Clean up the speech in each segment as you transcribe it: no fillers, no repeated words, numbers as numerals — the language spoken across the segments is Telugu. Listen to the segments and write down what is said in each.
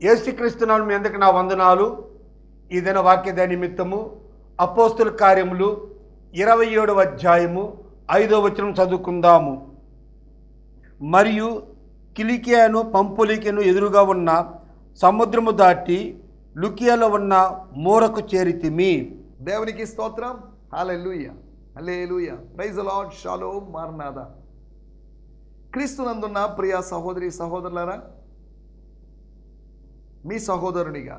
యేసుక్రీస్తునామమున మీ అందరికీ నా వందనాలు. ఈ దిన వాక్య నిమిత్తము అపోస్తుల కార్యములు 27వ అధ్యాయము 5వ వచనం చదువుకుందాము. మరియు కిలికియాను పంపులికిను ఎదురుగా ఉన్న సముద్రము దాటి లుకియాలో ఉన్న మూరకు చేరితిమి. దేవునికి స్తోత్రం. హల్లెలూయా, హల్లెలూయా, ప్రైజ్ ది లార్డ్, షాలోమ్, మారనాథా. క్రీస్తునందున్న ప్రియ సహోదరి సహోదరులారా, మీ సహోదరునిగా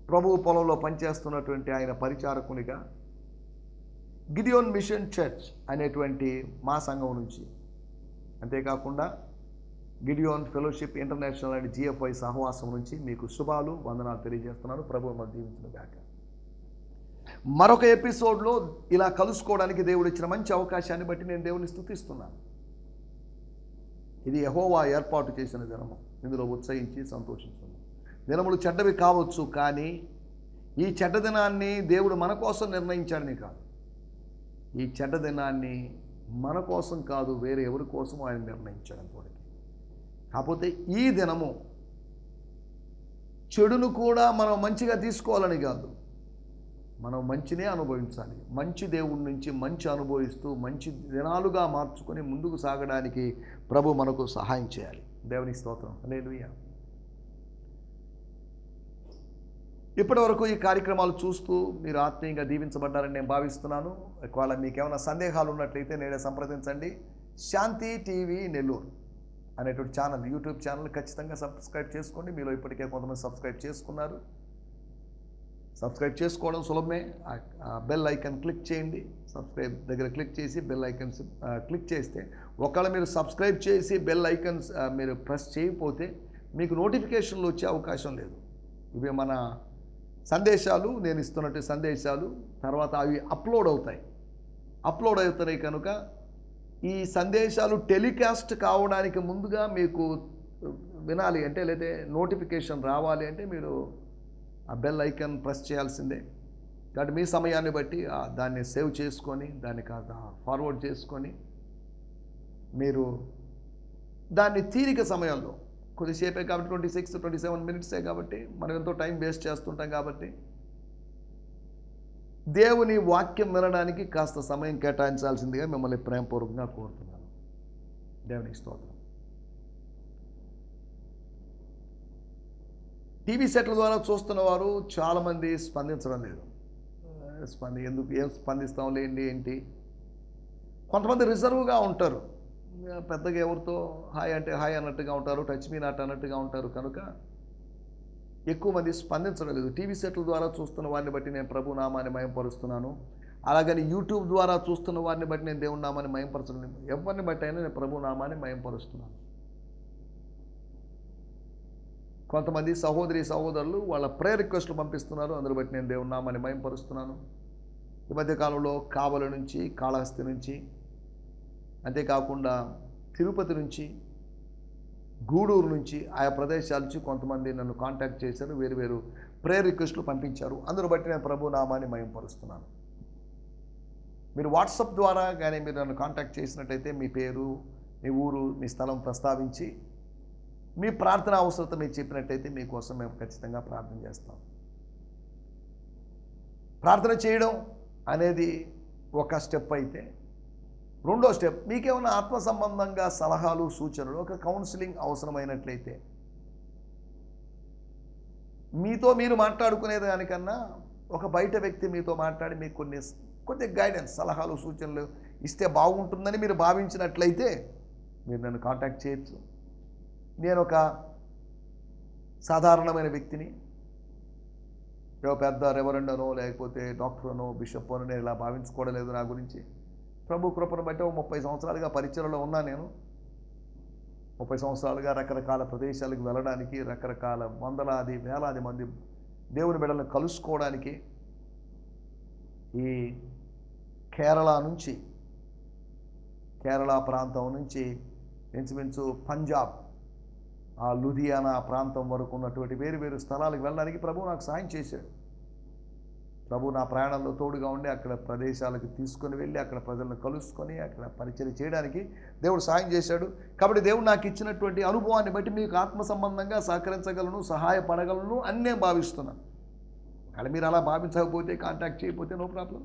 ప్రభువు పొలంలో పనిచేస్తున్నటువంటి ఆయన పరిచారకునిగా గిడియోన్ మిషన్ చర్చ్ అనేటువంటి మా సంఘం నుంచి, అంతేకాకుండా Gideon fellowship international and GFI సహవాసం నుంచి మీకు శుభాలు, వందనాలు తెలియజేస్తున్నాను. ప్రభువు మనల్ని దీవించునుగాక. మరొక ఎపిసోడ్లో ఇలా కలుసుకోవడానికి దేవుడు ఇచ్చిన మంచి అవకాశాన్ని బట్టి నేను దేవుని స్తుతిస్తున్నాను. ఇది యెహోవా ఏర్పాటు చేసిన దినము. ఇందులో ఉత్సహించి సంతోషిస్తున్నాను. దినములు చెడ్డవి కావచ్చు, కానీ ఈ చెడ్డ దినాన్ని దేవుడు మన కోసం నిర్ణయించాడని కాదు. ఈ చెడ్డ దినాన్ని మన కోసం కాదు, వేరే ఎవరి కోసం ఆయన నిర్ణయించాడు అనుకోండి. కాకపోతే ఈ దినము చెడును కూడా మనం మంచిగా తీసుకోవాలని కాదు, మనం మంచినే అనుభవించాలి. మంచి దేవుడి నుంచి మంచి అనుభవిస్తూ మంచి దినాలుగా మార్చుకొని ముందుకు సాగడానికి ప్రభు మనకు సహాయం చేయాలి. దేవుని స్తోత్రం. హల్లెలూయా. ఇప్పటి వరకు ఈ కార్యక్రమాలు చూస్తూ మీరు ఆత్మీయంగా దీవించబడ్డారని నేను భావిస్తున్నాను. ఒకవేళ మీకు ఏమైనా సందేహాలు ఉన్నట్లయితే నేనే సంప్రదించండి. శాంతి టీవీ నెల్లూరు అనేటువంటి ఛానల్, యూట్యూబ్ ఛానల్ ఖచ్చితంగా సబ్స్క్రైబ్ చేసుకోండి. మీలో ఇప్పటికే కొంతమంది సబ్స్క్రైబ్ చేసుకున్నారు. సబ్స్క్రైబ్ చేసుకోవడం సులభమే. బెల్ ఐకాన్ క్లిక్ చేయండి. సబ్స్క్రైబ్ దగ్గర క్లిక్ చేసి బెల్ ఐకాన్స్ క్లిక్ చేస్తే, ఒకవేళ మీరు సబ్స్క్రైబ్ చేసి బెల్ ఐకాన్స్ మీరు ప్రెస్ చేయకపోతే మీకు నోటిఫికేషన్లు వచ్చే అవకాశం లేదు. ఇవి మన సందేశాలు, నేను ఇస్తున్నట్టు సందేశాలు తర్వాత అవి అప్లోడ్ అవుతాయి కనుక ఈ సందేశాలు టెలికాస్ట్ కావడానికి ముందుగా మీకు వినాలి అంటే, లేదా నోటిఫికేషన్ రావాలి అంటే మీరు ఆ బెల్ ఐకాన్ ప్రెస్ చేయాల్సిందే. కాబట్టి మీ సమయాన్ని బట్టి దాన్ని సేవ్ చేసుకొని దాన్ని ఫార్వర్డ్ చేసుకొని మీరు దాన్ని తీరిక సమయంలో, కొద్దిసేపే కాబట్టి 26-27 మినిట్సే కాబట్టి మనం ఎంతో టైం వేస్ట్ చేస్తుంటాం. కాబట్టి దేవుని వాక్యం వినడానికి కాస్త సమయం కేటాయించాల్సిందిగా మిమ్మల్ని ప్రేమపూర్వకంగా కోరుతున్నాను. దేవునికి స్తోత్రం. టీవీ సెట్ల ద్వారా చూస్తున్న వారు చాలామంది స్పందించడం లేదు. ఏం స్పందిస్తాం లేండి ఏంటి. కొంతమంది రిజర్వ్గా ఉంటారు, పెద్దగా ఎవరితో హాయ్ అంటే హాయ్ అన్నట్టుగా ఉంటారు, టచ్ మీ నాట్ అన్నట్టుగా ఉంటారు. కనుక ఎక్కువ మంది స్పందించడం లేదు. టీవీ సెట్ల ద్వారా చూస్తున్న వారిని బట్టి నేను ప్రభు నామాన్ని మయంపరుస్తున్నాను. అలాగని యూట్యూబ్ ద్వారా చూస్తున్న వారిని బట్టి నేను దేవుని నామాన్ని మయంపరచడం, ఎవరిని బట్టి అయినా నేను ప్రభు నామాన్ని మయంపరుస్తున్నాను. కొంతమంది సహోదరి సహోదరులు వాళ్ళ ప్రేయర్ రిక్వెస్ట్లు పంపిస్తున్నారు, అందులో బట్టి నేను దేవుని నామాన్ని మయంపరుస్తున్నాను. ఈ మధ్యకాలంలో కావలి నుంచి, కాళహస్తి నుంచి, అంతేకాకుండా తిరుపతి నుంచి, గూడూరు నుంచి, ఆయా ప్రదేశాల నుంచి కొంతమంది నన్ను కాంటాక్ట్ చేశారు, వేరు ప్రేయర్ రిక్వెస్ట్లు పంపించారు. అందులో బట్టి నేను ప్రభు నామాన్ని మయంపరుస్తున్నాను. మీరు వాట్సాప్ ద్వారా కానీ మీరు నన్ను కాంటాక్ట్ చేసినట్టయితే మీ పేరు, మీ ఊరు, మీ స్థలం ప్రస్తావించి మీ ప్రార్థన అవసరత మీరు చెప్పినట్టయితే మీకోసం మేము ఖచ్చితంగా ప్రార్థన చేస్తాం. ప్రార్థన చేయడం అనేది ఒక స్టెప్ అయితే, రెండో స్టెప్ మీకేమైనా ఆత్మ సంబంధంగా సలహాలు, సూచనలు, ఒక కౌన్సిలింగ్ అవసరమైనట్లయితే మీతో మీరు మాట్లాడుకునే దానికన్నా ఒక బయట వ్యక్తి మీతో మాట్లాడి మీకు కొన్ని గైడెన్స్, సలహాలు, సూచనలు ఇస్తే బాగుంటుందని మీరు భావించినట్లయితే మీరు నన్ను కాంటాక్ట్ చేయొచ్చు. నేను ఒక సాధారణమైన వ్యక్తిని, పెద్ద రెవరెండ్ అనో లేకపోతే డాక్టర్ అనో బిషప్ అనో నేను ఇలా భావించుకోవడం లేదు. నా గురించి ప్రభు కృపను బట్టి 30 సంవత్సరాలుగా పరిచయలో ఉన్నా. నేను 30 సంవత్సరాలుగా రకరకాల ప్రదేశాలకు వెళ్ళడానికి, రకరకాల వందలాది వేలాది మంది దేవుని బిడ్డలను కలుసుకోవడానికి ఈ కేరళ ప్రాంతం నుంచి ఇంచుమించు పంజాబ్, లూధియానా ప్రాంతం వరకు ఉన్నటువంటి వేరు స్థలాలకు వెళ్ళడానికి ప్రభు నాకు సాయం చేశాడు. ప్రభు నా ప్రయాణంలో తోడుగా ఉండి అక్కడ ప్రదేశాలకు తీసుకొని వెళ్ళి అక్కడ ప్రజలను కలుసుకొని అక్కడ పరిచయం చేయడానికి దేవుడు సాయం చేశాడు. కాబట్టి దేవుడు నాకు ఇచ్చినటువంటి అనుభవాన్ని బట్టి మీకు ఆత్మ సంబంధంగా సహకరించగలను, సహాయపడగలను అని నేను భావిస్తున్నాను. అక్కడ మీరు అలా భావించకపోతే, కాంటాక్ట్ చేయకపోతే నో ప్రాబ్లం.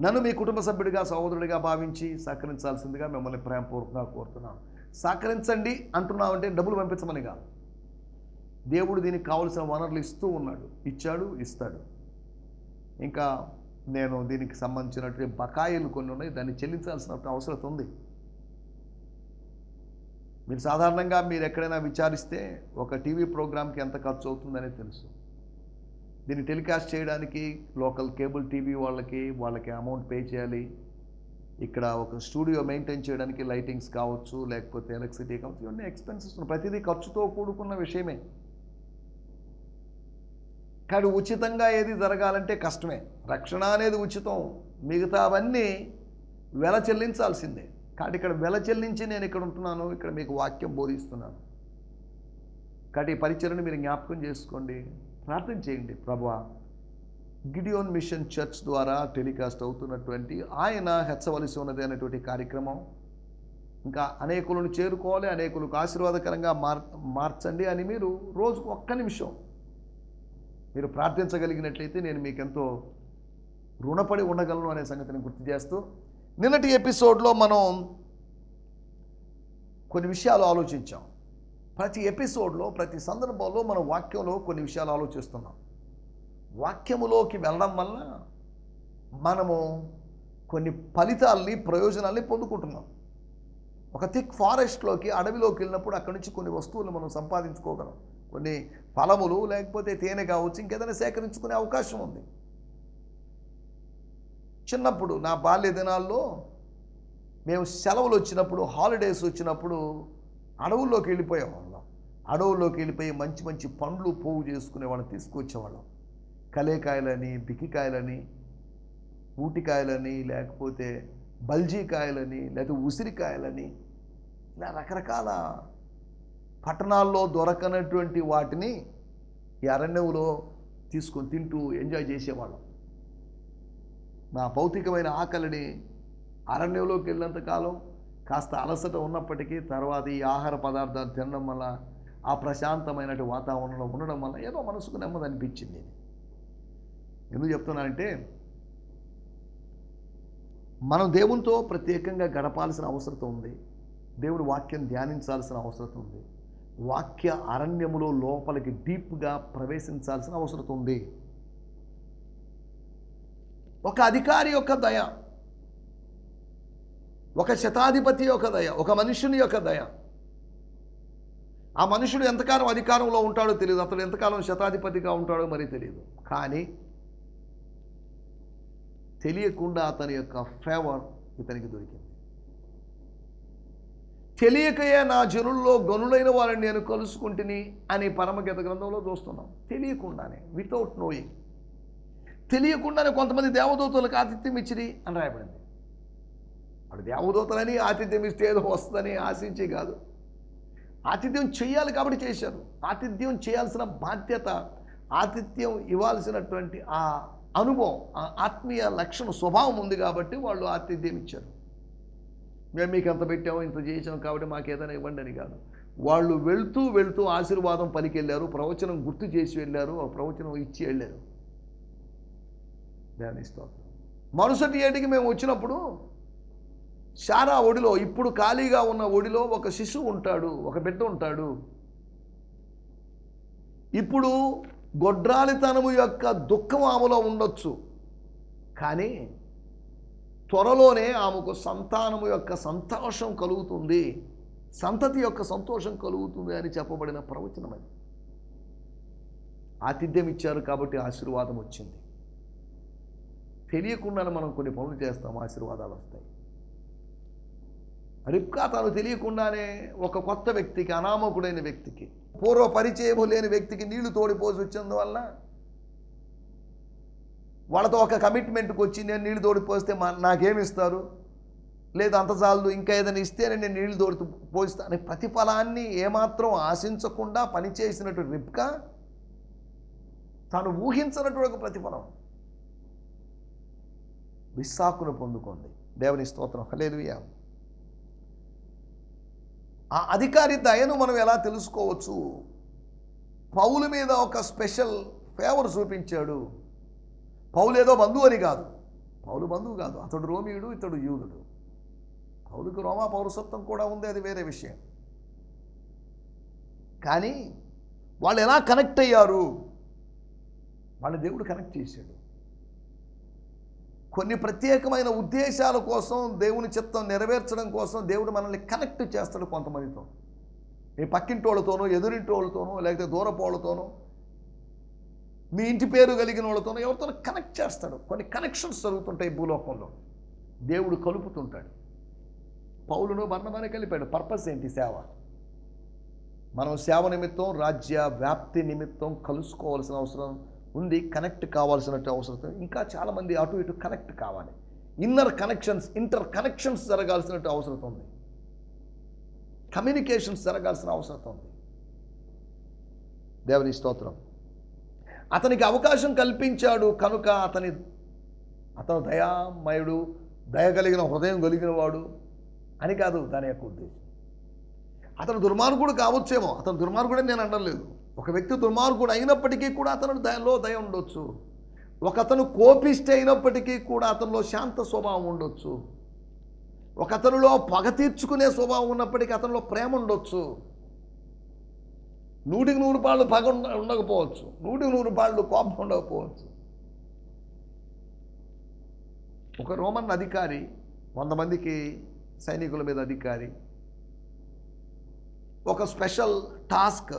నన్ను మీ కుటుంబ సభ్యుడిగా, సహోదరుడిగా భావించి సహకరించాల్సిందిగా మిమ్మల్ని ప్రేమపూర్వకంగా కోరుతున్నాను. సహకరించండి అంటున్నామంటే డబ్బులు పంపించమని కాదు. దేవుడు దీనికి కావలసిన వనరులు ఇస్తూ ఉన్నాడు, ఇచ్చాడు, ఇస్తాడు. ఇంకా నేను దీనికి సంబంధించినటువంటి బకాయిలు కొన్ని ఉన్నాయి, దాన్ని చెల్లించాల్సిన అవసరం ఉంది. మీరు సాధారణంగా మీరు ఎక్కడైనా విచారిస్తే ఒక టీవీ ప్రోగ్రామ్కి ఎంత ఖర్చు అవుతుందనే తెలుసు. దీన్ని టెలికాస్ట్ చేయడానికి లోకల్ కేబుల్ టీవీ వాళ్ళకి అమౌంట్ పే చేయాలి. ఇక్కడ ఒక స్టూడియో మెయింటైన్ చేయడానికి లైటింగ్స్ కావచ్చు, లేకపోతే ఎలక్ట్రిసిటీ కావచ్చు, ఇవన్నీ ఎక్స్పెన్సెస్. ప్రతిదీ ఖర్చుతో కూడుకున్న విషయమే. కానీ ఉచితంగా ఏది జరగాలంటే కష్టమే. రక్షణ అనేది ఉచితం, మిగతావన్నీ వెల చెల్లించాల్సిందే. కాబట్టి ఇక్కడ వెల చెల్లించి నేను ఇక్కడ ఉంటున్నాను, ఇక్కడ మీకు వాక్యం బోధిస్తున్నాను. కాబట్టి ఈ పరిచర్ని మీరు జ్ఞాపకం చేసుకోండి, ప్రార్థన చేయండి. ప్రభువా, గిడియోన్ మిషన్ చర్చ్ ద్వారా టెలికాస్ట్ అవుతున్నటువంటి ఆయన హెచ్చవలసి ఉన్నది అనేటువంటి కార్యక్రమం ఇంకా అనేకులను చేరుకోవాలి, అనేకులకు ఆశీర్వాదకరంగా మార్చండి అని మీరు రోజుకు ఒక్క నిమిషం మీరు ప్రార్థించగలిగినట్లయితే నేను మీకెంతో రుణపడి ఉండగలను అనే సంగతిని గుర్తు చేస్తూ, నిన్నటి ఎపిసోడ్లో మనం కొన్ని విషయాలు ఆలోచించాం. ప్రతి ఎపిసోడ్లో, ప్రతి సందర్భంలో మనం వాక్యంలో కొన్ని విషయాలు ఆలోచిస్తున్నాం. వాక్యములోకి వెళ్ళడం వల్ల మనము కొన్ని ఫలితాలని, ప్రయోజనాల్ని పొందుకుంటున్నాం. ఒక థిక్ ఫారెస్ట్లోకి, అడవిలోకి వెళ్ళినప్పుడు అక్కడి నుంచి కొన్ని వస్తువులు మనం సంపాదించుకోగలం. కొన్ని ఫలములు, లేకపోతే తేనె కావచ్చు, ఇంకేదైనా సేకరించుకునే అవకాశం ఉంది. చిన్నప్పుడు నా బాల్య దినాల్లో మేము సెలవులు వచ్చినప్పుడు, హాలిడేస్ వచ్చినప్పుడు అడవుల్లోకి వెళ్ళిపోయేవాళ్ళం. అడవుల్లోకి వెళ్ళిపోయి మంచి మంచి పండ్లు పోగు చేసుకునే వాళ్ళని తీసుకొచ్చేవాళ్ళం. కలేకాయలని, బిక్కికాయలని, ఊటికాయలని, లేకపోతే బల్జీకాయలని, లేకపోతే ఉసిరికాయలని, ఇలా రకరకాల పట్టణాల్లో దొరకనటువంటి వాటిని ఈ అరణ్యంలో తీసుకొని తింటూ ఎంజాయ్ చేసేవాళ్ళం. నా భౌతికమైన ఆకలిని అరణ్యంలోకి వెళ్ళినంతకాలం కాస్త అలసట ఉన్నప్పటికీ తర్వాత ఈ ఆహార పదార్థాలు తినడం వల్ల, ఆ ప్రశాంతమైనటువంటి వాతావరణంలో ఉండడం వల్ల ఏదో మనసుకు నెమ్మది అనిపించింది. ఎందుకు చెప్తున్నానంటే, మనం దేవునితో ప్రత్యేకంగా గడపాల్సిన అవసరం ఉంది. దేవుడి వాక్యం ధ్యానించాల్సిన అవసరం ఉంది. వాక్య అరణ్యములో లోపలికి డీప్గా ప్రవేశించాల్సిన అవసరం ఉంది. ఒక అధికారి యొక్క దయ, ఒక శతాధిపతి యొక్క దయ, ఒక మనుషుని యొక్క దయ. ఆ మనుషుడు ఎంతకాలం అధికారంలో ఉంటాడో తెలియదు, అతడు ఎంతకాలం శతాధిపతిగా ఉంటాడో మరీ తెలియదు. కానీ తెలియకుండా అతని యొక్క ఫేవర్ ఇతనికి దొరికింది. తెలియకయే నా జనుల్లో గనులైన వారిని నేను కలుసుకుంటుని అని పరమగీత గ్రంథంలో చూస్తున్నాం. తెలియకుండానే, వితౌట్ నోయింగ్, తెలియకుండానే కొంతమంది దేవదూతలకు ఆతిథ్యం ఇచ్చిరి అని రాయబడింది. వాడు దేవదూతలని ఆతిథ్యం ఇస్తే ఏదో వస్తుందని ఆశించి కాదు, ఆతిథ్యం చేయాలి కాబట్టి చేశారు. ఆతిథ్యం చేయాల్సిన బాధ్యత, ఆతిథ్యం ఇవ్వాల్సినటువంటి ఆ అనుభవం, ఆ ఆత్మీయ లక్షణ స్వభావం ఉంది కాబట్టి వాళ్ళు ఆతిథ్యం ఇచ్చారు. మేము మీకు ఎంత పెట్టామో, ఇంత చేసాం కాబట్టి మాకు ఏదైనా ఇవ్వండి అని కాదు. వాళ్ళు వెళ్తూ వెళ్తూ ఆశీర్వాదం పలికి వెళ్ళారు, ప్రవచనం గుర్తు చేసి వెళ్ళారు, ఆ ప్రవచనం ఇచ్చి వెళ్ళారు. ధ్యానిస్తాం. మరుసటి ఏటికి మేము వచ్చినప్పుడు శారా ఒడిలో, ఇప్పుడు ఖాళీగా ఉన్న ఒడిలో ఒక శిశువు ఉంటాడు, ఒక బిడ్డ ఉంటాడు. ఇప్పుడు గొడ్రాలితనము యొక్క దుఃఖం ఆమెలో ఉండొచ్చు, కానీ త్వరలోనే ఆమెకు సంతానము యొక్క సంతోషం కలుగుతుంది, సంతతి యొక్క సంతోషం కలుగుతుంది అని చెప్పబడిన ప్రవచనం అది. ఆతిథ్యం ఇచ్చారు కాబట్టి ఆశీర్వాదం వచ్చింది. తెలియకుండానే మనం కొన్ని పనులు చేస్తాం, ఆశీర్వాదాలు వస్తాయి. రిబ్కా తాను తెలియకుండానే ఒక కొత్త వ్యక్తికి, అనామకుడైన వ్యక్తికి, పూర్వ పరిచయము లేని వ్యక్తికి నీళ్లు తోడిపోసి వచ్చినందువల్ల వాళ్ళతో ఒక కమిట్మెంట్కి వచ్చి, నేను నీళ్లు తోడిపోస్తే నాకేమిస్తారు, లేదు అంత చాలు, ఇంకా ఏదైనా ఇస్తేనే నేను నీళ్లు తోడి పోయిస్తాను, ప్రతిఫలాన్ని ఏమాత్రం ఆశించకుండా పనిచేసినట్టు రిబ్కా తాను ఊహించినటువంటి ఒక ప్రతిఫలం విస్సాకును పొందుకుంది. దేవుని స్తోత్రం, హల్లెలూయా. ఆ అధికారి దయను మనం ఎలా తెలుసుకోవచ్చు? పౌలు మీద ఒక స్పెషల్ ఫేవర్ చూపించాడు. పౌలు ఏదో బంధువు అని కాదు, పౌలు బంధువు కాదు, అతడు రోమీయుడు, ఇతడు యూదుడు. పౌలుకు రోమా పౌరసత్వం కూడా ఉంది, అది వేరే విషయం. కానీ వాళ్ళు ఎలా కనెక్ట్ అయ్యారు? వాళ్ళ దేవుడు కనెక్ట్ చేశాడు. కొన్ని ప్రత్యేకమైన ఉద్దేశాల కోసం, దేవుని చిత్తం నెరవేర్చడం కోసం దేవుడు మనల్ని కనెక్ట్ చేస్తాడు కొంతమందితో. మీ పక్కింటోళ్ళతోనో, ఎదురింటోళ్ళతోనో, లేకపోతే దూరపోళ్ళతోనో, మీ ఇంటి పేరు కలిగిన వాళ్ళతోనో ఎవరితోనో కనెక్ట్ చేస్తాడు. కొన్ని కనెక్షన్స్ జరుగుతుంటాయి భూలోకంలో, దేవుడు కలుపుతుంటాడు. పౌలును బర్నబానే కలిపాడు. పర్పస్ ఏంటి? సేవ. మనం సేవ నిమిత్తం, రాజ్య వ్యాప్తి నిమిత్తం కలుసుకోవాల్సిన అవసరం ఉంది, కనెక్ట్ కావాల్సిన అవసరం. ఇంకా చాలామంది అటు ఇటు కనెక్ట్ కావాలి. ఇన్నర్ కనెక్షన్స్, ఇంటర్ కనెక్షన్స్ జరగాల్సిన అవసరం ఉంది. కమ్యూనికేషన్స్ జరగాల్సిన అవసరం ఉంది. దేవుని స్తోత్రం. అతనికి అవకాశం కల్పించాడు కనుక అతను దయామయుడు, దయగలిగిన హృదయం కలిగిన వాడు అని కాదు దాని యొక్క ఉద్దేశం. అతను దుర్మార్గుడు కావచ్చేమో, అతను దుర్మార్గుడని నేను అనలేదు. ఒక వ్యక్తి దుర్మార్గుడు అయినప్పటికీ కూడా అతను దయ ఉండొచ్చు. ఒకతను కోపిష్టి అయినప్పటికీ కూడా అతనిలో శాంత స్వభావం ఉండొచ్చు. ఒకతనిలో పగ తీర్చుకునే స్వభావం ఉన్నప్పటికీ అతనిలో ప్రేమ ఉండొచ్చు. 100కి 100 పగ ఉండకపోవచ్చు, 100కి 100 కోపం ఉండకపోవచ్చు. ఒక రోమన్ అధికారి 100 మందికి సైనికుల మీద అధికారి ఒక స్పెషల్ టాస్క్,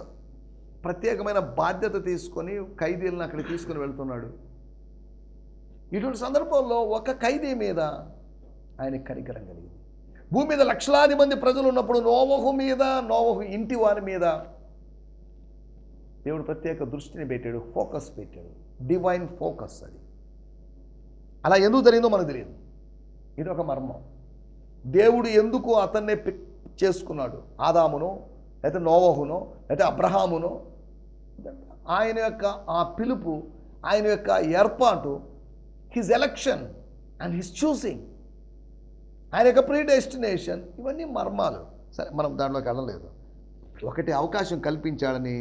ప్రత్యేకమైన బాధ్యత తీసుకొని ఖైదీలను అక్కడికి తీసుకుని వెళ్తున్నాడు. ఇటువంటి సందర్భంలో ఒక ఖైదీ మీద ఆయన కనికరం కలిగింది. భూమి మీద లక్షలాది మంది ప్రజలు ఉన్నప్పుడు నోవహు ఇంటి వారి మీద దేవుడు ప్రత్యేక దృష్టిని పెట్టాడు, ఫోకస్ పెట్టాడు. Divine focus. అది అలా ఎందుకు జరిగిందో మనకు తెలియదు. ఇది ఒక మర్మం. దేవుడు ఎందుకు అతన్నే పిక్ చేసుకున్నాడు? ఆదామునో, లేకపోతే నోవహునో, లేకపోతే అబ్రహామునో, ఆయన యొక్క ఆ పిలుపు, ఆయన యొక్క ఏర్పాటు, his election and his choosing, ఆయన యొక్క ప్రీ డెస్టినేషన్, ఇవన్నీ మర్మాలు. సరే, మనం దాంట్లోకి వెళ్ళలేదు. ఒకటి అవకాశం కల్పించాడని,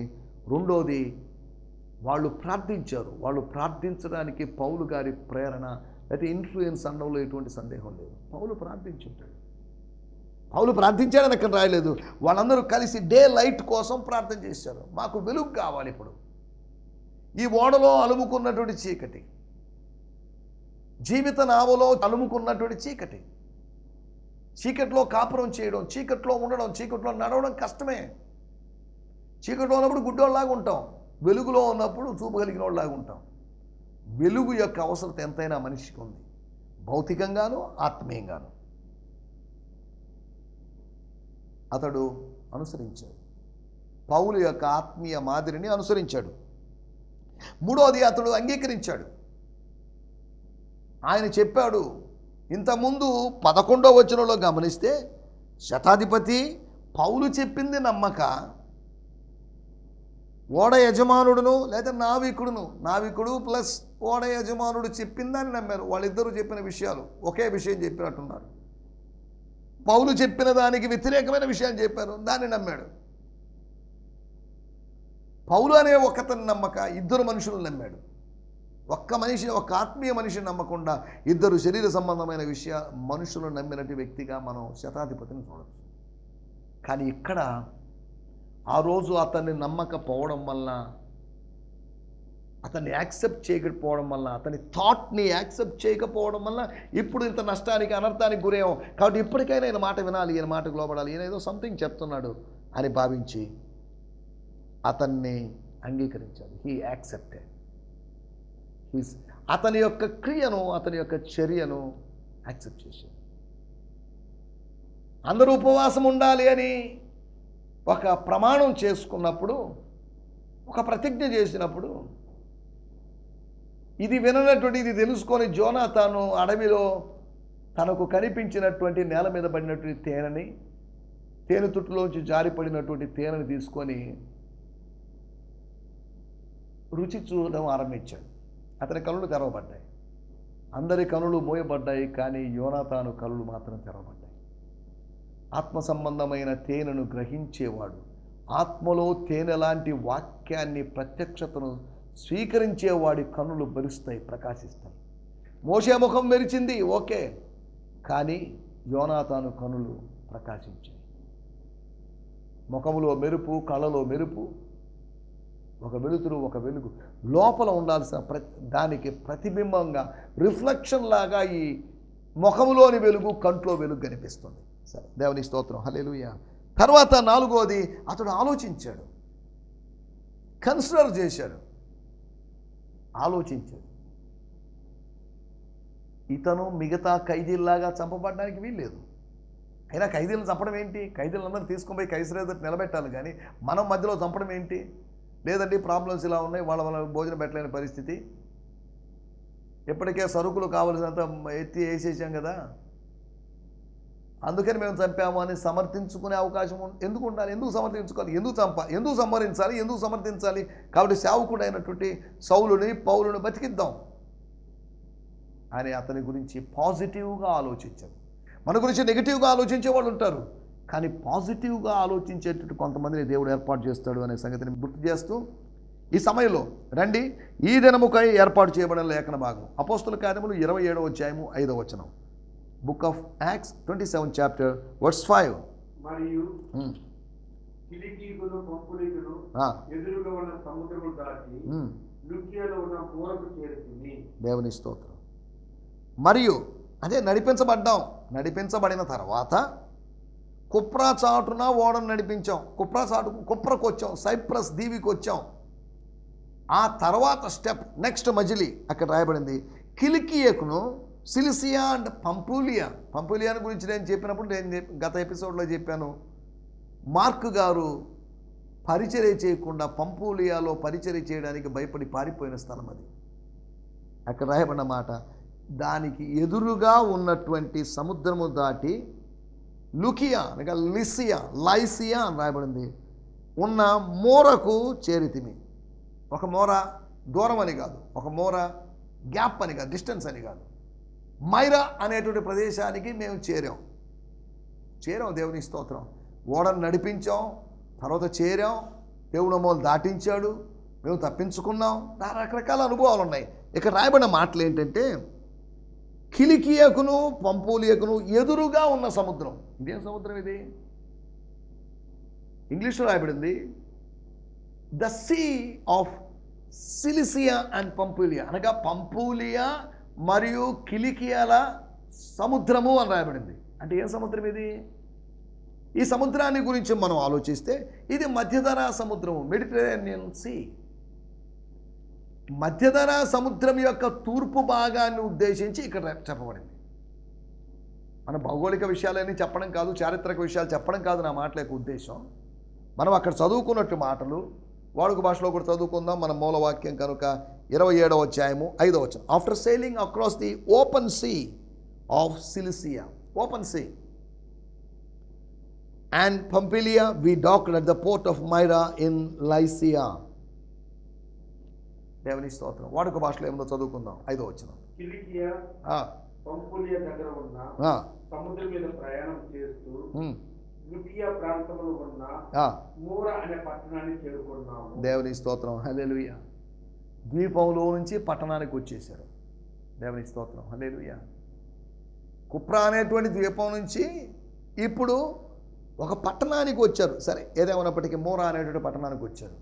రెండోది వాళ్ళు ప్రార్థించారు. వాళ్ళు ప్రార్థించడానికి పౌలు గారి ప్రేరణ లేకపోతే ఇన్ఫ్లుయెన్స్ అనడంలో ఎటువంటి సందేహం లేదు. పౌలు ప్రార్థించుంటాడు. పౌలు ప్రార్థించాడని అక్కడ రాయలేదు. వాళ్ళందరూ కలిసి డే లైట్ కోసం ప్రార్థన చేశారు. మాకు వెలుగు కావాలి. ఇప్పుడు ఈ ఓడలో అలుముకున్నటువంటి చీకటి, జీవిత నావలో అలుముకున్నటువంటి చీకటి, చీకట్లో కాపురం చేయడం, చీకట్లో ఉండడం, చీకట్లో నడవడం కష్టమే. చీకట్లో ఉన్నప్పుడు గుడ్డోళ్ళలాగా ఉంటాం, వెలుగులో ఉన్నప్పుడు చూపు కలిగిన వాళ్ళలాగా ఉంటాం. వెలుగు యొక్క అవసరత ఎంతైనా మనిషికి ఉంది, భౌతికంగాను ఆత్మీయంగాను. అతడు అనుసరించాడు, పౌలు యొక్క ఆత్మీయ మాదిరిని అనుసరించాడు. మూడోది, అతడు అంగీకరించాడు. ఆయన చెప్పాడు. ఇంతకుముందు 11వ వచనంలో గమనిస్తే, శతాధిపతి పౌలు చెప్పింది నమ్మక ఓడ యజమానుడును లేదా నావికుడు ప్లస్ ఓడ యజమానుడు చెప్పిందని నమ్మారు. వాళ్ళిద్దరూ చెప్పిన విషయాలు ఒకే విషయం చెప్పినట్టున్నారు. పౌలు చెప్పిన దానికి వ్యతిరేకమైన విషయాన్ని చెప్పారు, దాన్ని నమ్మాడు. పౌలు అనే ఒకతని నమ్మక ఇద్దరు మనుషులు నమ్మాడు. ఒక్క మనిషి, ఒక ఆత్మీయ మనిషిని నమ్మకుండా ఇద్దరు శరీర సంబంధమైన మనుషులను నమ్మినట్టు వ్యక్తిగా మనం శతాధిపతిని చూడవచ్చు. కానీ ఇక్కడ ఆ రోజు అతన్ని నమ్మకపోవడం వల్ల, అతన్ని యాక్సెప్ట్ చేయకపోవడం వల్ల, అతని థాట్ని యాక్సెప్ట్ చేయకపోవడం వల్ల ఇప్పుడు ఇంత నష్టానికి, అనర్థానికి గురయ్యాం. కాబట్టి ఇప్పటికైనా ఈయన మాట వినాలి, ఈయన మాటకు లోబడాలి, ఈయన ఏదో సంథింగ్ చెప్తున్నాడు అని భావించి అతన్ని అంగీకరించాడు. He accepted. అతని యొక్క క్రియను, అతని యొక్క చర్యను యాక్సెప్ట్ చేశాడు. అందరూ ఉపవాసం ఉండాలి అని ఒక ప్రమాణం చేసుకున్నప్పుడు, ఒక ప్రతిజ్ఞ చేసినప్పుడు, ఇది విననటువంటి, ఇది తెలుసుకొని జోనాతాను అడవిలో తనకు కనిపించినటువంటి నేల మీద పడినటువంటి తేనె తుట్టులోంచి జారిపడినటువంటి తేనెని తీసుకొని రుచి చూడడం ఆరంభించాడు. అతని కనులు తెరవబడ్డాయి. అందరి కనులు మోయబడ్డాయి, కానీ యోనాతాను కనులు మాత్రం తెరవబడ్డాయి. ఆత్మ సంబంధమైన తేనెను గ్రహించేవాడు, ఆత్మలో తేనె లాంటి వాక్యాన్ని ప్రత్యక్షతను స్వీకరించేవాడి కనులు మెరుస్తాయి, ప్రకాశిస్తాయి. మోషే ముఖం మెరిచింది, ఓకే, కానీ యోనాతాను కనులు ప్రకాశించాయి. ముఖములో మెరుపు, కళ్ళలో మెరుపు, ఒక వెలుతురు, ఒక వెలుగు లోపల ఉండాల్సిన దానికి ప్రతిబింబంగా రిఫ్లెక్షన్ లాగా ఈ ముఖములోని వెలుగు కంట్లో వెలుగు కనిపిస్తుంది. సరే, దేవుని స్తోత్రం, హల్లెలూయా. తర్వాత 4వది, అతడు ఆలోచించాడు, కన్సిడర్ చేశాడు, ఆలోచించాడు. ఇతను మిగతా ఖైదీల్లాగా చంపబడడానికి వీల్లేదు. అయినా ఖైదీలను చంపడం ఏంటి? ఖైదీలందరూ తీసుకొని పోయి కైసర్ ఎదుట నిలబెట్టాలి, కానీ మనం మధ్యలో చంపడం ఏంటి? లేదండి, ప్రాబ్లమ్స్ ఇలా ఉన్నాయి, వాళ్ళ భోజనం పెట్టలేని పరిస్థితి, ఇప్పటికే సరుకులు కావలసినంత ఎత్తి వేసేసాం కదా, అందుకని మేము చంపాము అని సమర్థించుకునే అవకాశం ఎందుకు ఉండాలి? ఎందుకు సమర్థించుకోవాలి? ఎందుకు సంహరించాలి? ఎందుకు సమర్థించాలి? కాబట్టి సేవకుడైనటువంటి సౌలుని, పౌలుని బతికిద్దాం అని అతని గురించి పాజిటివ్గా ఆలోచించాడు. మన గురించి నెగిటివ్గా ఆలోచించే వాళ్ళు ఉంటారు, కానీ పాజిటివ్గా ఆలోచించేటట్టు కొంతమందిని దేవుడు ఏర్పాటు చేస్తాడు అనే సంగతిని గుర్తు చేస్తూ, ఈ సమయంలో రండి, ఈ దినముకై ఏర్పాటు చేయబడిన లేఖన భాగం అపోస్తుల కార్యములు 27వ అధ్యాయము 5వ వచనం. Book of acts 27 chapter verse 5. మరియు కిలికీయులు పంపులీయులు ఎదురుగా ఉన్న సముద్రము దాటి లుకియాలో ఉన్న మూరకు చేరుతుంది. దేవుని స్తోత్రం. మరియు అదే నడిపించబడిన తర్వాత కుప్రా చాటున ఓడను నడిపించాం. కుప్రకు వచ్చాం, సైప్రస్ దీవికి వచ్చాం. ఆ తర్వాత స్టెప్ నెక్స్ట్ మజిలీ అక్కడ రాయబడింది. కిలికియకును, సిలిసియా అండ్ పంపులియాని గురించి నేను చెప్పినప్పుడు గత ఎపిసోడ్లో చెప్పాను. మార్క్ గారు పరిచర్య చేయకుండా పంపులియాలో పరిచర్య చేయడానికి భయపడి పారిపోయిన స్థలం అది. అక్కడ రాయబడిన మాట, దానికి ఎదురుగా ఉన్నటువంటి సముద్రము దాటి లుకియా అనగా లైసియా అని రాయబడింది ఉన్న మోరకు చేరితిమి. ఒక మోర దూరం అని కాదు, ఒక మోర గ్యాప్ అని కాదు, డిస్టెన్స్ అని కాదు, మైరా అనేటువంటి ప్రదేశానికి మేము చేరాం. దేవుని స్తోత్రం. ఓడను నడిపించాం, తర్వాత చేరాం, దేవుడు మమ్మల్ని దాటించాడు, మేము తప్పించుకున్నాం. రకరకాల అనుభవాలు ఉన్నాయి. ఇక్కడ రాయబడిన మాటలు ఏంటంటే, కిలికియకును పంపులియకును ఎదురుగా ఉన్న సముద్రం. ఇదేం సముద్రం ఇది? ఇంగ్లీష్లో రాయబడింది the sea of Cilicia and Pamphylia, అనగా పంపులియా మరియు కిలికియాల సముద్రము అని రాయబడింది. అంటే ఏం సముద్రం ఇది? ఈ సముద్రాన్ని గురించి మనం ఆలోచిస్తే ఇది మధ్యధరా సముద్రము, మెడిటరేనియన్ సీ. మధ్యధరా సముద్రం యొక్క తూర్పు భాగాన్ని ఉద్దేశించి ఇక్కడ చెప్పబడింది. మన భౌగోళిక విషయాలన్నీ చెప్పడం కాదు, చారిత్రక విషయాలు చెప్పడం కాదు నా మాటల యొక్క ఉద్దేశం. మనం అక్కడ చదువుకున్నట్టు మాటలు వాడుక భాషలో కూడా చదువుకుందాం. మన మూలవాక్యం కనుక 27వ అధ్యాయము 5వ వచనం. After sailing across the open see of Cilicia, open see and Pamphylia, we docked at the port of Myra in Lycia. దేవుని స్తోత్రం. వాడుక భాషలో ఏమో చదువుకుందాం. 5వ వచనం. కిలికియా పంపులియా దగ్గర ఉన్న సముద్రం మీద ప్రయాణం చేస్తూ లుకియా ప్రాంతంలో ఉన్న మూర అనే పట్టణాన్ని చేరుకున్నాము. దేవుని స్తోత్రం, హల్లెలూయా. ద్వీపంలో నుంచి పట్టణానికి వచ్చేసారు. దేవుని స్తోత్రం, హల్లెలూయా. కుప్రా అనేటువంటి ద్వీపం నుంచి ఇప్పుడు ఒక పట్టణానికి వచ్చారు. సరే, ఏదేమన్నప్పటికీ మూరా అనేటువంటి పట్టణానికి వచ్చారు.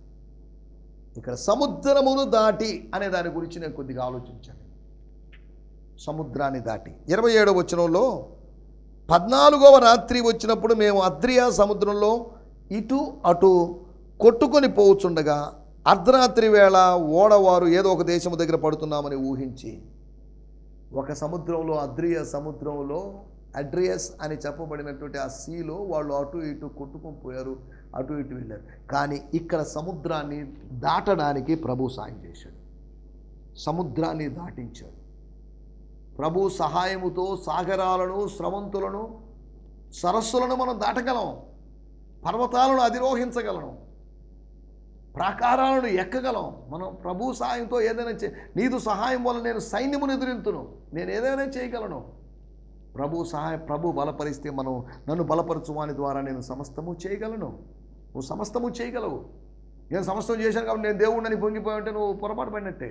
ఇక్కడ సముద్రమును దాటి అనే దాని గురించి నేను కొద్దిగా ఆలోచించాను. సముద్రాన్ని దాటి 27వ వచనంలో 14వ రాత్రి వచ్చినప్పుడు మేము అద్రియా సముద్రంలో ఇటు అటు కొట్టుకొని పోవచ్చుండగా అర్ధరాత్రి వేళ ఓడవారు ఏదో ఒక దేశము దగ్గర పడుతున్నామని ఊహించి, ఒక సముద్రంలో అద్రియా సముద్రంలో అడ్రియస్ అని చెప్పబడినటువంటి ఆ సీలో వాళ్ళు అటు ఇటు కొట్టుకొని పోయారు, అటు ఇటు వెళ్ళారు. కానీ ఇక్కడ సముద్రాన్ని దాటడానికి ప్రభు సాయం చేశాడు. సముద్రాన్ని దాటించాడు. ప్రభు సహాయముతో సాగరాలను, స్రవంతులను, సరస్సులను మనం దాటగలం, పర్వతాలను అధిరోహించగలను. ప్రాకారాలను ఎక్కగలం. మనం ప్రభు సహాయంతో ఏదైనా నీదు సహాయం వల్ల నేను సైన్యమును ఎదురింతును, నేను ఏదైనా చేయగలను. ప్రభు బలపరిస్తే మనం నన్ను బలపరచు వాని ద్వారా నేను సమస్తము చేయగలను. నువ్వు సమస్తము చేయగలవు. నేను సమస్తం చేశాను కాబట్టి నేను దేవుడిని పొంగిపోయి ఉంటే నువ్వు పొరపాటు పడినట్టే.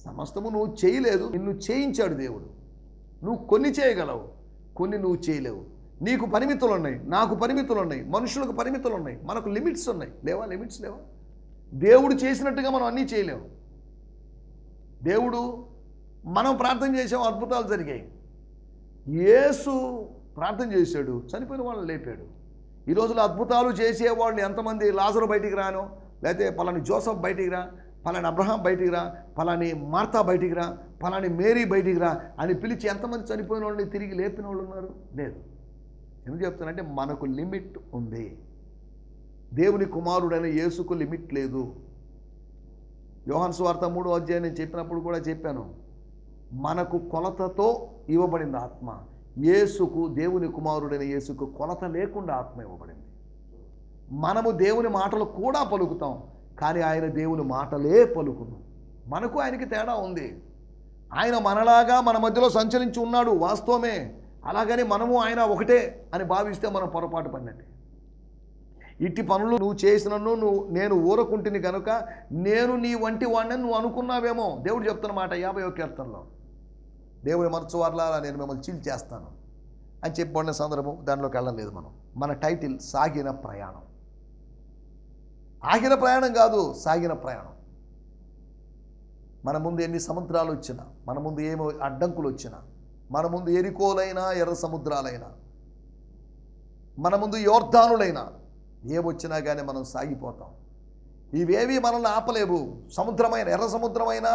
సమస్తము నువ్వు చేయలేదు, నిన్ను చేయించాడు దేవుడు. నువ్వు కొన్ని చేయగలవు, కొన్ని నువ్వు చేయలేవు. నీకు పరిమితులు ఉన్నాయి, నాకు పరిమితులు ఉన్నాయి, మనుషులకు పరిమితులు ఉన్నాయి, మనకు లిమిట్స్ ఉన్నాయి. లేవా? లిమిట్స్ లేవా? దేవుడు చేసినట్టుగా మనం అన్నీ చేయలేము. మనం ప్రార్థన చేసాం, అద్భుతాలు జరిగాయి. యేసు ప్రార్థన చేశాడు, చనిపోయిన వాళ్ళని లేపాడు. ఈ రోజుల్లో అద్భుతాలు చేసేవాళ్ళు ఎంతమంది? లాజరు బయటికి రాను, లేకపోతే పలాని జోసఫ్ బయటికి రా, పలాని అబ్రహాం బయటికి రా, పలాని మార్తా బయటికి రా, పలాని మేరీ బయటికి రా అని పిలిచి ఎంతమంది చనిపోయిన వాళ్ళని తిరిగి లేపిన వాళ్ళు ఉన్నారు? లేదు. ఎందుకు చెప్తానంటే మనకు లిమిట్ ఉంది. దేవుని కుమారుడైన యేసుకు లిమిట్ లేదు. యోహాను సువార్త 3వ అధ్యాయం నేను చెప్పినప్పుడు కూడా చెప్పాను, మనకు కొలతతో ఇవ్వబడింది ఆత్మ. యేసుకు, దేవుని కుమారుడైన యేసుకు కొలత లేకుండా ఆత్మ ఇవ్వబడింది. మనము దేవుని మాటలు కూడా పలుకుతాం, కానీ ఆయన దేవుని మాటలే పలుకును. మనకు ఆయనకి తేడా ఉంది. ఆయన మనలాగా మన మధ్యలో సంచరించి ఉన్నాడు, వాస్తవమే. అలాగని మనము ఆయన ఒకటే అని భావిస్తే మనం పొరపాటు పడినట్టే. ఇట్టి పనులు నువ్వు చేసినను నేను ఊరకుంటిని కనుక నేను నీ వంటి వాడిని నువ్వు అనుకున్నావేమో. దేవుడు చెప్తున్న మాట 51వ కీర్తనలో, దేవుని మనసువార్లారా నేను మిమ్మల్ని చీల్చేస్తాను అని చెప్పబడిన సందర్భం. దానిలోకి వెళ్ళలేదు మనం. మన టైటిల్ సాగిన ప్రయాణం. ఆగిన ప్రయాణం కాదు, సాగిన ప్రయాణం. మన ముందు ఎన్ని సముద్రాలు వచ్చినా, మన ముందు ఏమో అడ్డంకులు వచ్చినా, మన ముందు ఎరికోలైనా ఎర్ర సముద్రాలైనా, మన ముందు యోర్దానులైనా ఏమొచ్చినా కానీ మనం సాగిపోతాం. ఇవేవి మనల్ని ఆపలేవు. సముద్రమైన, ఎర్ర సముద్రమైనా,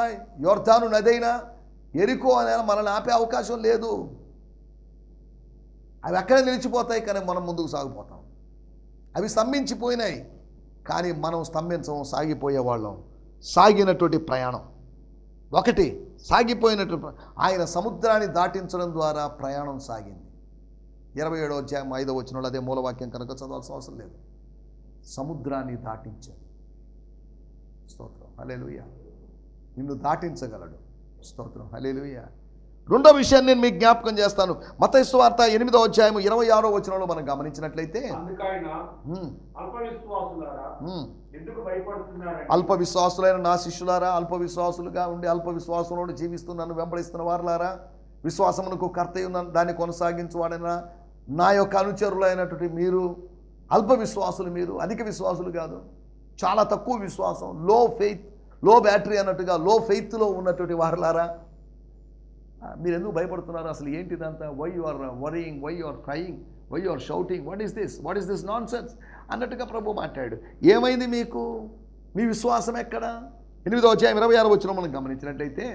యోర్దాను నదైనా, ఎరికో అయినా మనల్ని ఆపే అవకాశం లేదు. అవి అక్కడే నిలిచిపోతాయి, కానీ మనం ముందుకు సాగిపోతాం. అవి స్తంభించిపోయినాయి, కానీ మనం స్తంభించం, సాగిపోయేవాళ్ళం. సాగినటువంటి ప్రయాణం ఒకటి, సాగిపోయినటువంటి ఆయన సముద్రాన్ని దాటించడం ద్వారా ప్రయాణం సాగింది. 27వ అధ్యాయం 5వ వచనంలో అదే మూలవాక్యం కనుక చదవాల్సిన అవసరం లేదు. సముద్రాన్ని దాటించాడు. స్తోత్రం, హల్లెలూయా. నిన్ను దాటించగలడు. స్తోత్రం, హల్లెలూయా. రెండో విషయాన్ని నేను మీకు జ్ఞాపకం చేస్తాను. మత్తయి సువార్త 8వ అధ్యాయం 26వ వచనంలో మనం గమనించినట్లయితే, అల్ప విశ్వాసులైన నా శిష్యులారా, అల్ప విశ్వాసులుగా ఉండి అల్ప విశ్వాసంలో జీవిస్తున్నాను వెంబడిస్తున్న వారులారా, విశ్వాసమునకు కర్తయ్య ఉన్న దాన్ని కొనసాగించువాడైనా నా యొక్క అనుచరులైనటువంటి మీరు, అల్ప విశ్వాసులు మీరు, అధిక విశ్వాసులు కాదు, చాలా తక్కువ విశ్వాసం, లో ఫెయిత్, లో బ్యాటరీ అన్నట్టుగా లో ఫెయిత్లో ఉన్నటువంటి వారులారా, మీరు ఎందుకు భయపడుతున్నారు? అసలు ఏంటిదంతా? Why you are worrying, why you are crying, why you are shouting, what is this nonsense అన్నట్టుగా ప్రభు మాట్లాడాడు. ఏమైంది మీకు? మీ విశ్వాసం ఎక్కడ? 8వ అధ్యాయం 26వ వచనం మనం గమనించినట్లయితే,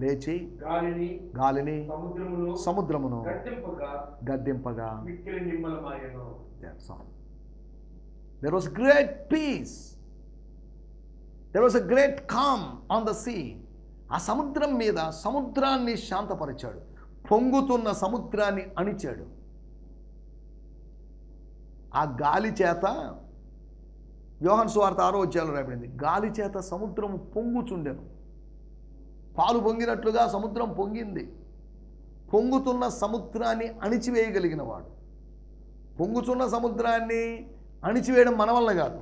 లేచి గాలిని సముద్రమును గద్దింపగా there was great peace, there was a great calm on the sea. ఆ సముద్రం మీద సముద్రాన్ని శాంతపరిచాడు, పొంగుతున్న సముద్రాన్ని అణిచాడు. ఆ గాలి చేత, యోహాను సువార్త 6వ అధ్యాయంలో రాయబడింది, గాలి చేత సముద్రం పొంగుచుండెను. పాలు పొంగినట్లుగా సముద్రం పొంగింది. పొంగుతున్న సముద్రాన్ని అణిచివేయగలిగిన వాడు. పొంగుతున్న సముద్రాన్ని అణిచివేయడం మన వల్ల కాదు.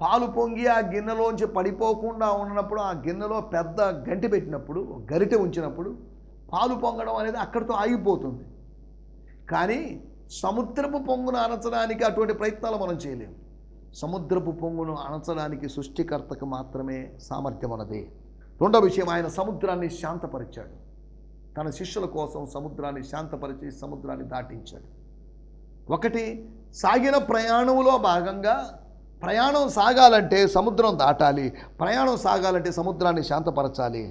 పాలు పొంగి ఆ గిన్నెలోంచి పడిపోకుండా ఉన్నప్పుడు, ఆ గిన్నెలో పెద్ద గంటి పెట్టినప్పుడు, గరిటె ఉంచినప్పుడు పాలు పొంగడం అనేది అక్కడితో ఆగిపోతుంది. కానీ సముద్రపు పొంగును అణచడానికి అటువంటి ప్రయత్నాలు మనం చేయలేము. సముద్రపు పొంగును అణచడానికి సృష్టికర్తకు మాత్రమే సామర్థ్యం ఉన్నది. రెండో విషయం, ఆయన సముద్రాన్ని శాంతపరిచాడు. తన శిష్యుల కోసం సముద్రాన్ని శాంతపరిచి సముద్రాన్ని దాటించాడు. ఒకటి, సాగిన ప్రయాణంలో భాగంగా ప్రయాణం సాగాలంటే సముద్రం దాటాలి, ప్రయాణం సాగాలంటే సముద్రాన్ని శాంతపరచాలి.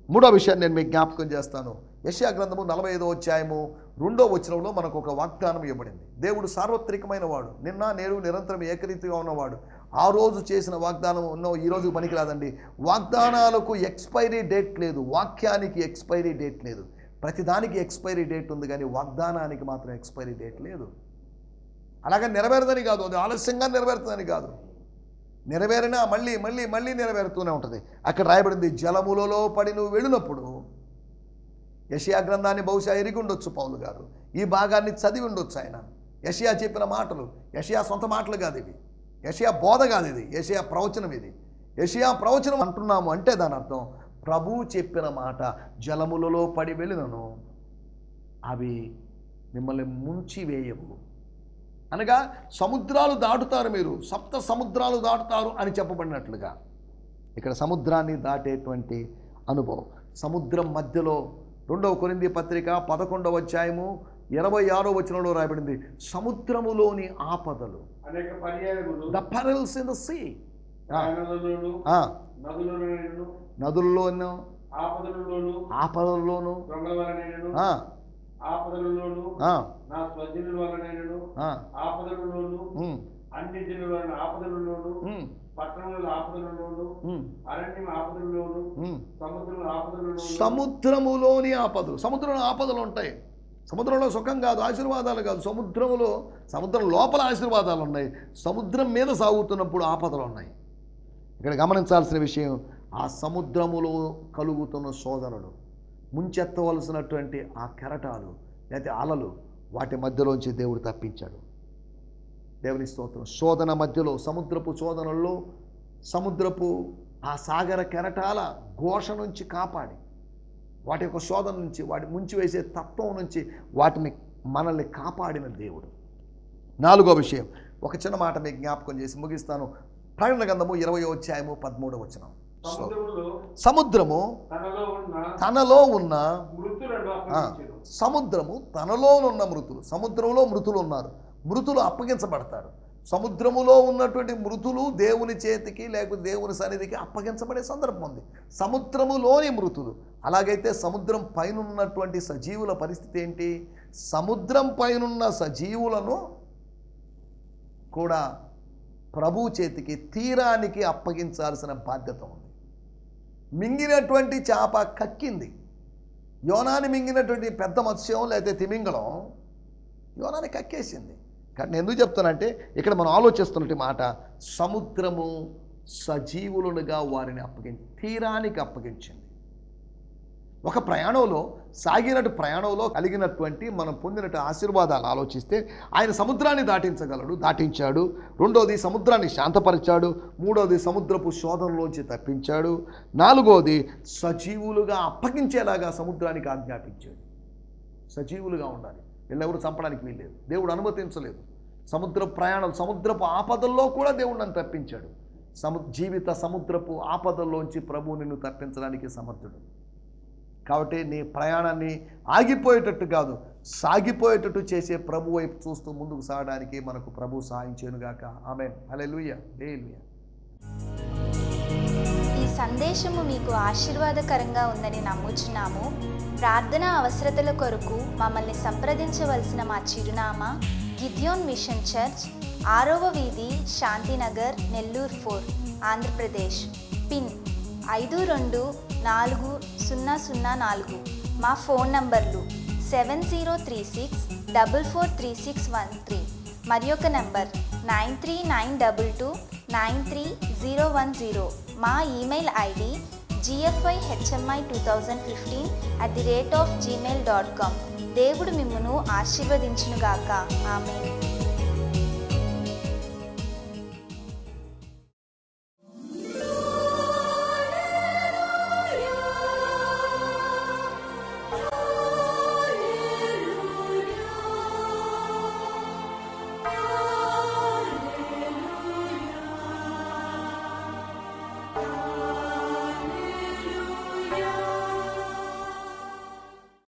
మూడో విషయాన్ని నేను మీకు జ్ఞాపకం చేస్తాను. యెషయా గ్రంథము 45వ అధ్యాయము 2వ వచనంలో మనకు ఒక వాగ్దానం ఇవ్వబడింది. దేవుడు సార్వత్రికమైన వాడు, నిన్న నేడు నిరంతరం ఏకరీతిగా ఉన్నవాడు. ఆ రోజు చేసిన వాగ్దానం ఈ రోజు పనికిరాదండి. వాగ్దానాలకు ఎక్స్పైరీ డేట్ లేదు, వాక్యానికి ఎక్స్పైరీ డేట్ లేదు. ప్రతిదానికి ఎక్స్పైరీ డేట్ ఉంది, కానీ వాగ్దానానికి మాత్రం ఎక్స్పైరీ డేట్ లేదు. అలాగే నెరవేరదని కాదు, అది ఆలస్యంగా నెరవేరుతుందని కాదు, నెరవేరినా మళ్ళీ మళ్ళీ మళ్ళీ నెరవేరుతూనే ఉంటుంది. అక్కడ రాయబడింది, జలములలో పడి నువ్వు వెళ్ళినప్పుడు. యెషయా గ్రంథాన్ని బహుశా ఎరిగి ఉండొచ్చు పౌలు గారు, ఈ భాగాన్ని చదివి ఉండొచ్చు ఆయన. యెషయా చెప్పిన మాటలు యెషయా సొంత మాటలు కాదు ఇవి, యెషయా బోధ కాదు ఇది, యెషయా ప్రవచనం ఇది. యెషయా ప్రవచనం అంటున్నాము అంటే దాని అర్థం ప్రభువు చెప్పిన మాట, జలములలో పడి వెళ్ళినను అవి మిమ్మల్ని ముంచి వేయవు. అనగా సముద్రాలు దాటుతారు, మీరు సప్త సముద్రాలు దాటుతారు అని చెప్పబడినట్లుగా ఇక్కడ సముద్రాన్ని దాటేటువంటి అనుభవం. సముద్రం మధ్యలో 2వ కొరింథీ పత్రిక 11వ అధ్యాయము 26వ వచనంలో రాయబడింది, సముద్రములోని ఆపదలు, అనేక పర్యాయములు, the pearls in the sea, నదుల్లోనూ ఆపదల్లోనూ ఆపదలలోను నా స్వజనుల వలనైనను ఆపదలలోను అన్ని జనుల వలన ఆపదలలోను పట్టణముల ఆపదలలోను అరణ్యం ఆపదలలోను సముద్రముల ఆపదలలోను. సముద్రములోని ఆపదలు, సముద్రంలో ఆపదలు ఉంటాయి. సముద్రంలో సుఖం కాదు, ఆశీర్వాదాలు కాదు. సముద్రం లోపల ఆశీర్వాదాలు ఉన్నాయి, సముద్రం మీద సాగుతున్నప్పుడు ఆపదలు ఉన్నాయి. ఇక్కడ గమనించాల్సిన విషయం, ఆ సముద్రములో కలుగుతున్న శోధనలు, ముంచెత్తవలసినటువంటి ఆ కెరటాలు లేకపోతే అలలు, వాటి మధ్యలోంచి దేవుడు తప్పించాడు. దేవుని స్తోత్రం. శోధన మధ్యలో, సముద్రపు శోధనల్లో, సముద్రపు ఆ సాగర కెరటాల ఘోష నుంచి కాపాడి, వాటి యొక్క శోధన నుంచి, వాటి ముంచి వేసే తత్వం నుంచి వాటిని మనల్ని కాపాడిన దేవుడు. 4వ విషయం, ఒక చిన్న మాట మీకు జ్ఞాపకం చేసి ముగిస్తాను. ప్రకటన గ్రంథము 20వ అధ్యాయము 13వ వచనం. సముద్రము తనలో ఉన్న మృతులు, సముద్రంలో మృతులు ఉన్నారు, మృతులు అప్పగించబడతారు. సముద్రములో ఉన్నటువంటి మృతులు దేవుని చేతికి లేకపోతే దేవుని సన్నిధికి అప్పగించబడే సందర్భం ఉంది. సముద్రములోని మృతులు. అలాగైతే సముద్రం పైన ఉన్నటువంటి సజీవుల పరిస్థితి ఏంటి? సముద్రం పైనున్న సజీవులను కూడా ప్రభు చేతికి, తీరానికి అప్పగించాల్సిన బాధ్యత ఉంది. మింగినటువంటి చేప కక్కింది, యోనాని మింగినటువంటి పెద్ద మత్స్యం లేకపోతే తిమింగలం యోనాని కక్కేసింది. కానీ నేను ఎందుకు చెప్తానంటే, ఇక్కడ మనం ఆలోచిస్తున్నట్టు మాట, సముద్రము సజీవులుగా వారిని తీరానికి అప్పగించింది. ఒక ప్రయాణంలో, సాగినట్టు ప్రయాణంలో కలిగినటువంటి మనం పొందినట్టు ఆశీర్వాదాలు ఆలోచిస్తే, ఆయన సముద్రాన్ని దాటించాడు. 2వది సముద్రాన్ని శాంతపరిచాడు. 3వది సముద్రపు శోధనలోంచి తప్పించాడు. 4వది సజీవులుగా అప్పగించేలాగా సముద్రానికి ఆజ్ఞాపించాడు. సజీవులుగా ఉండాలి, వీళ్ళెవరు చంపడానికి వీల్లేదు, దేవుడు అనుమతించలేదు. సముద్రపు ఆపదల్లో కూడా దేవుడు నన్ను తప్పించాడు. జీవిత సముద్రపు ఆపదల్లోంచి ప్రభువు నిన్ను తప్పించడానికి సమర్థుడు. కాబట్టి నీ ప్రయాణాన్ని ఆగిపోయేటట్టు కాదు, సాగిపోయేటట్టు చేసే ప్రభు వైపు చూస్తూ ముందుకు సాగడానికి మనకు ప్రభు సహాయం చేయనుగాక. ఆమేన్. హల్లెలూయా. హల్లెలూయా. ఈ సందేశము మీకు ఆశీర్వాదకరంగా ఉందని నమ్ముచున్నాము. ప్రార్థనా అవసరతల కొరకు మమ్మల్ని సంప్రదించవలసిన మా చిరునామా గిద్యోన్ మిషన్ చర్చ్, 6వ వీధి, శాంతినగర్, నెల్లూరు 4, ఆంధ్రప్రదేశ్. పిన్ 524004. మా ఫోన్ నంబర్లు 7036443613, మరి ఒక నంబర్ 9392293010. మా ఈమెయిల్ ఐడి gfihmi2015@gmail.com. దేవుడు మిమ్మును ఆశీర్వదించునుగాక. ఆమేన్.